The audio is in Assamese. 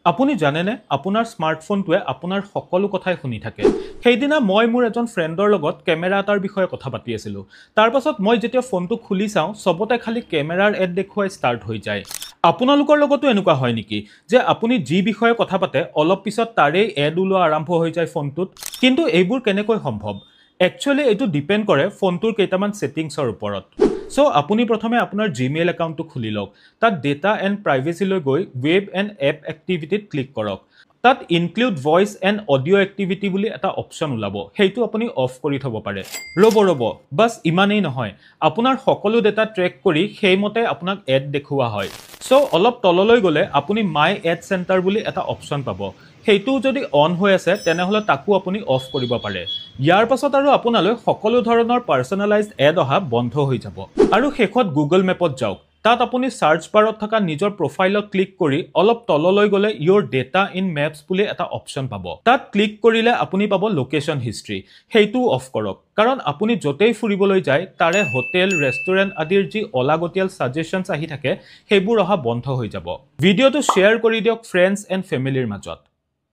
আপুনি জানেনে আপোনাৰ স্মাৰ্টফোনটোৱে আপোনাৰ সকলো কথাই শুনি থাকে। সেইদিনা মই মোৰ এজন ফ্ৰেণ্ডৰ লগত কেমেৰা এটাৰ বিষয়ে কথা পাতি আছিলোঁ। তাৰ পাছত মই যেতিয়া ফোনটো খুলি চাওঁ, চবতে খালি কেমেৰাৰ এড দেখুৱাই ষ্টাৰ্ট হৈ যায়। আপোনালোকৰ লগতো এনেকুৱা হয় নেকি যে আপুনি যি বিষয়ে কথা পাতে অলপ পিছত তাৰেই এড ওলোৱা আৰম্ভ হৈ যায় ফোনটোত? কিন্তু এইবোৰ কেনেকৈ সম্ভৱ? একচুৱেলি এইটো ডিপেণ্ড কৰে ফোনটোৰ কেইটামান ছেটিংছৰ ওপৰত। সো আপুনি প্ৰথমে আপোনাৰ জিমেইল একাউণ্টটো খুলি লওক। তাত ডেটা এণ্ড প্ৰাইভেচিলৈ গৈ ৱেব এণ্ড এপ এক্টিভিটিত ক্লিক কৰক। তাত include voice and audio' activity বুলি এটা অপশ্যন ওলাব, সেইটো আপুনি অফ কৰি থ'ব পাৰে। ৰ'ব বাছ ইমানেই নহয়, আপোনাৰ সকলো ডেটা ট্ৰেক কৰি সেইমতে আপোনাক এড দেখুওৱা হয়। সো অলপ তললৈ গ'লে আপুনি মাই এড চেণ্টাৰ বুলি এটা অপশ্যন পাব। সেইটো যদি অন হৈ আছে তেনেহ'লে তাকো আপুনি অফ কৰিব পাৰে। ইয়াৰ পাছত আৰু আপোনালৈ সকলো ধৰণৰ পাৰ্চনেলাইজড এড অহা বন্ধ হৈ যাব। আৰু শেষত গুগল মেপত যাওক। তাত আপুনি সাৰ্চ বাৰত থকা নিজৰ প্ৰফাইলত ক্লিক কৰি অলপ তললৈ গ'লে ইউৰ ডেটা ইন মেপছ বুলি এটা অপশ্যন পাব। তাত ক্লিক কৰিলে আপুনি পাব লোকেশ্যন হিষ্ট্ৰী। সেইটোও অফ কৰক, কাৰণ আপুনি য'তেই ফুৰিবলৈ যায় তাৰে হোটেল, ৰেষ্টুৰেণ্ট আদিৰ যি অলাগতিয়াল ছাজেশ্যনছ আহি থাকে সেইবোৰ অহা বন্ধ হৈ যাব। ভিডিঅ'টো শ্বেয়াৰ কৰি দিয়ক ফ্ৰেণ্ডছ এণ্ড ফেমিলিৰ মাজত।